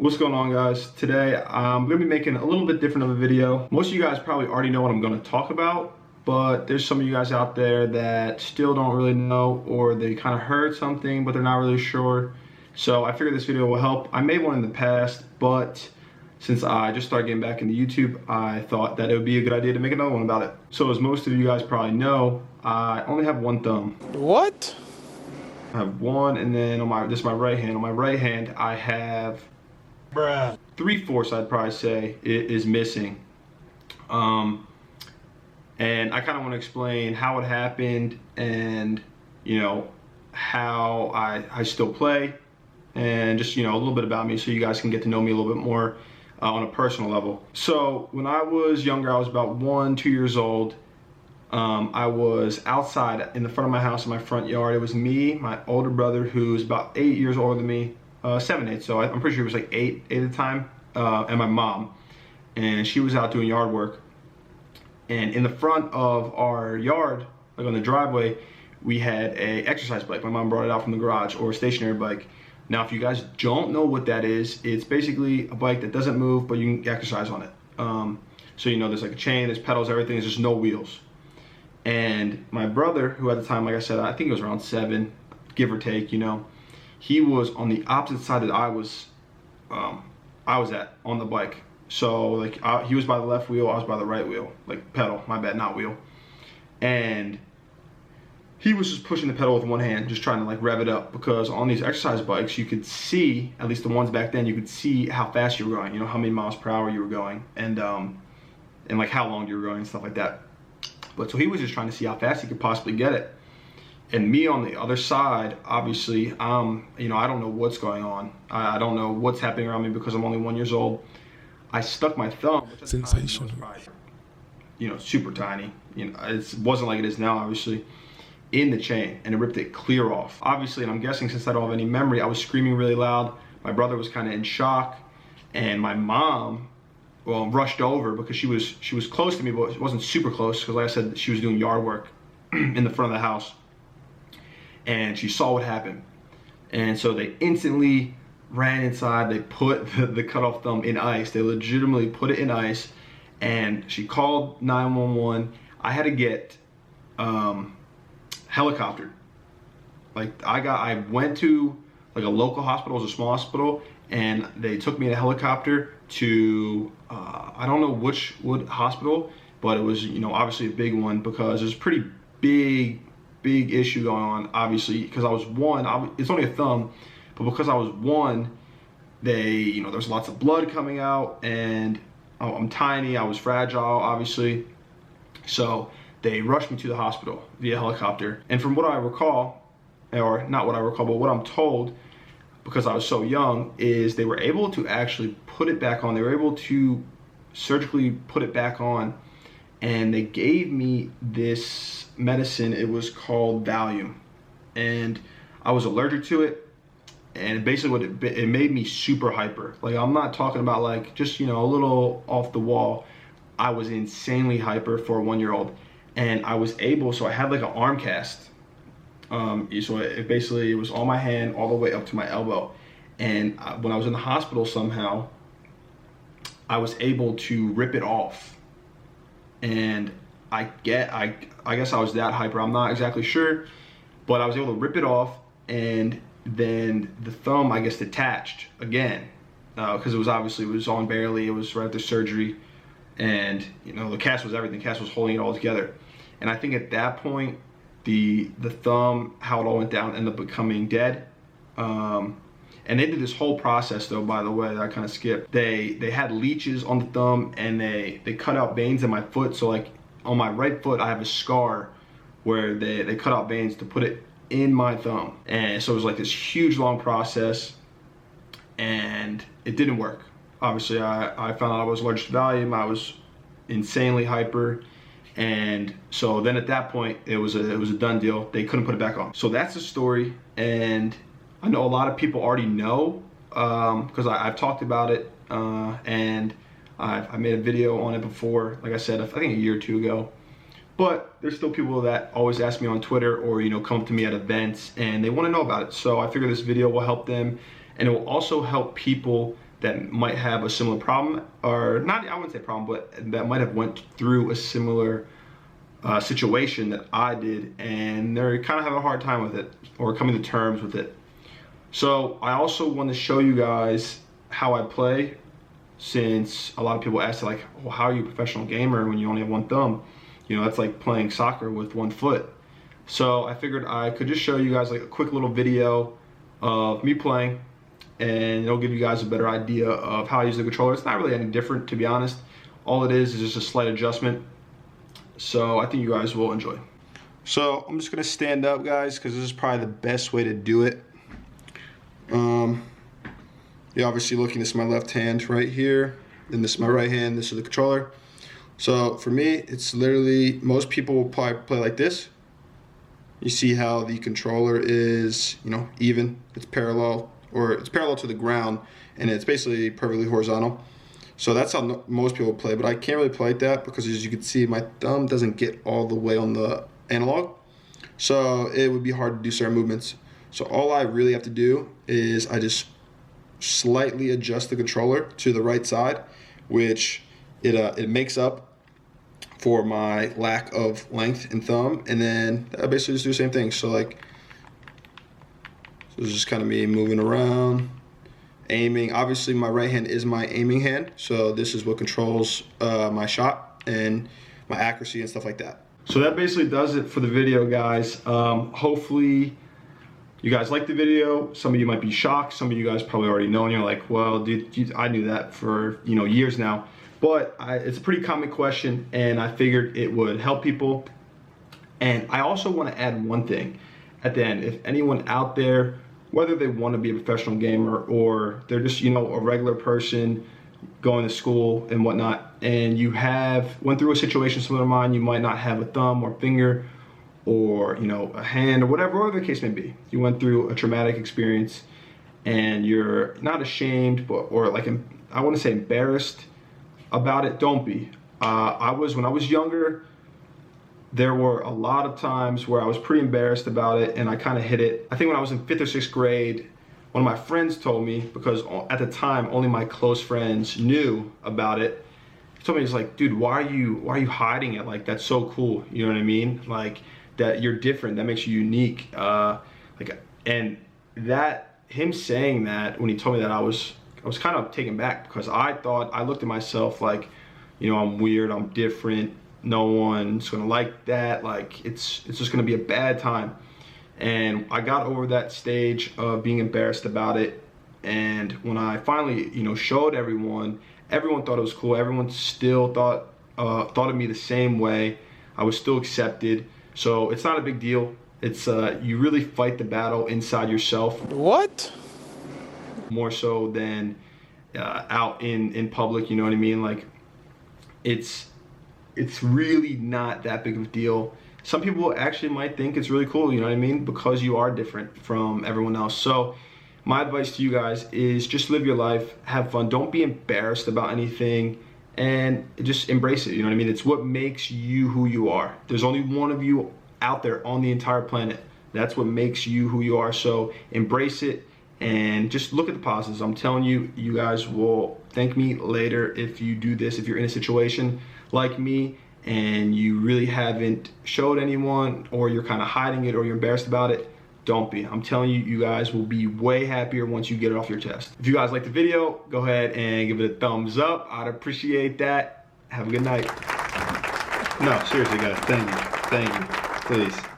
What's going on, guys? Today I'm going to be making a little bit different of a video. Most of you guys probably already know what I'm going to talk about, but there's some of you guys out there that still don't really know, or they kind of heard something but they're not really sure. So I figured this video will help. I made one in the past, but since I just started getting back into YouTube, I thought that it would be a good idea to make another one about it. So as most of you guys probably know, I only have one thumb. What? I have one, and then on this is my right hand. On my right hand, I have Bruh. 3/4, I'd probably say, is missing. And I kind of want to explain how it happened, and how I still play, and just a little bit about me, so you guys can get to know me a little bit more on a personal level. So when I was younger, I was about 1-2 years old. I was outside in the front of my house in my front yard. It was me, my older brother, who's about 8 years older than me, 7, 8. So I'm pretty sure he was like 8 at the time, and my mom, and she was out doing yard work. And in the front of our yard, like on the driveway, we had a exercise bike. My mom brought it out from the garage, or a stationary bike. Now, if you guys don't know what that is, it's basically a bike that doesn't move, but you can exercise on it. So there's like a chain, there's pedals, everything. There's just no wheels. And my brother, who at the time, like I said, I think he was around 7, give or take, he was on the opposite side that I was at on the bike. So like he was by the left wheel, I was by the right wheel, like pedal, my bad, not wheel. And he was just pushing the pedal with one hand, just trying to like rev it up, because on these exercise bikes, you could see, at least the ones back then, you could see how fast you were going, how many miles per hour you were going, and like how long you were going and stuff like that. But so he was just trying to see how fast he could possibly get it. And me on the other side, obviously, I don't know what's going on. I don't know what's happening around me, because I'm only 1 year old. I stuck my thumb, which Sensational. was probably, super tiny. It wasn't like it is now, obviously, in the chain, and it ripped it clear off. Obviously, and I'm guessing since I don't have any memory, I was screaming really loud. My brother was kind of in shock, and my mom, rushed over, because she was close to me, but she wasn't super close, because like I said, she was doing yard work in the front of the house, and she saw what happened. And so they instantly ran inside. They put the cut off thumb in ice. They legitimately put it in ice, and she called 911. I had to get helicoptered. Like I went to like a local hospital, it was a small hospital, and they took me in a helicopter to I don't know which hospital, but it was obviously a big one, because there's a pretty big issue going on, obviously, because I was 1. It's only a thumb, but because I was 1, there's lots of blood coming out, and I'm tiny, I was fragile, obviously, so they rushed me to the hospital via helicopter. And from what I recall, or not what I recall, but what I'm told, because I was so young, is they were able to actually put it back on. They were able to surgically put it back on, and they gave me this medicine. It was called Valium, and I was allergic to it, and basically it made me super hyper. Like, I'm not talking about like just a little off the wall. I was insanely hyper for a 1 year old, and I was able, so I had like an arm cast. So it was on my hand all the way up to my elbow, and when I was in the hospital, somehow I was able to rip it off. And I guess I was that hyper. I'm not exactly sure, but I was able to rip it off, and then the thumb, I guess, detached again, because it was on barely. It was right after surgery, and the cast was everything. The cast was holding it all together, and I think at that point, the thumb, how it all went down, ended up becoming dead. And they did this whole process, though, by the way, that I kind of skipped. They had leeches on the thumb, and they cut out veins in my foot. So like on my right foot, I have a scar where they cut out veins to put it in my thumb. And so it was like this huge, long process, and it didn't work. Obviously, I found out I was allergic to Valium. I was insanely hyper. And so then at that point, it was a done deal. They couldn't put it back on. So that's the story, and I know a lot of people already know, because I've talked about it, and I made a video on it before, like I said, I think a year or 2 ago. But there's still people that always ask me on Twitter, or come to me at events, and they want to know about it. So I figure this video will help them, and it will also help people that might have a similar problem, or not, I wouldn't say problem, but that might have went through a similar situation that I did, and they're kind of having a hard time with it or coming to terms with it. So I also want to show you guys how I play, since a lot of people ask like, well, how are you a professional gamer when you only have one thumb? You know, that's like playing soccer with one foot. So I figured I could just show you guys like a quick little video of me playing, and it'll give you guys a better idea of how I use the controller. It's not really any different, to be honest. All it is just a slight adjustment. So I think you guys will enjoy. So I'm just gonna stand up, guys, because this is probably the best way to do it. You're obviously looking, this is my left hand right here, and this is my right hand, this is the controller. So for me, it's literally, most people will probably play like this. You see how the controller is, you know, even, it's parallel, or it's parallel to the ground, and it's basically perfectly horizontal. So that's how most people play, but I can't really play like that because, as you can see, my thumb doesn't get all the way on the analog. So it would be hard to do certain movements. So all I really have to do is I just slightly adjust the controller to the right side, which it makes up for my lack of length in thumb, and then I basically just do the same thing. So like, so it's just kind of me moving around, aiming. Obviously my right hand is my aiming hand, so this is what controls my shot and my accuracy and stuff like that. So that basically does it for the video, guys. Hopefully you guys like the video. Some of you might be shocked. Some of you guys probably already know, and you're like, well, dude, I knew that for, you know, years now. But it's a pretty common question, and I figured it would help people. And I also want to add one thing at the end. If anyone out there, whether they want to be a professional gamer or they're just, you know, a regular person going to school and whatnot, and you went through a situation similar to mine, you might not have a thumb or finger, or, you know, a hand, or whatever the case may be. You went through a traumatic experience and you're not ashamed, but, or like, I want to say embarrassed about it. Don't be. When I was younger, there were a lot of times where I was pretty embarrassed about it, and I kind of hid it. I think when I was in 5th or 6th grade, one of my friends told me, because at the time only my close friends knew about it. He told me, he's like, dude, why are you hiding it? Like, that's so cool. You know what I mean? Like, that you're different, that makes you unique. And that, him saying that, when he told me that, I was kind of taken back, because I looked at myself like, you know, I'm weird, I'm different, no one's gonna like that, like it's just gonna be a bad time. And I got over that stage of being embarrassed about it, and when I finally, you know, showed everyone thought it was cool. Everyone still thought of me the same way. I was still accepted. So it's not a big deal. It's you really fight the battle inside yourself. What? More so than out in public, you know what I mean? Like, it's really not that big of a deal. Some people actually might think it's really cool, you know what I mean? Because you are different from everyone else. So my advice to you guys is just live your life, have fun, don't be embarrassed about anything, and just embrace it, you know what I mean? It's what makes you who you are. There's only one of you out there on the entire planet. That's what makes you who you are. So embrace it and just look at the positives. I'm telling you, you guys will thank me later if you do this. If you're in a situation like me and you really haven't showed anyone, or you're kind of hiding it, or you're embarrassed about it, don't be. I'm telling you, you guys will be way happier once you get it off your chest. If you guys like the video, go ahead and give it a thumbs up. I'd appreciate that. Have a good night. No, seriously, guys, thank you, please.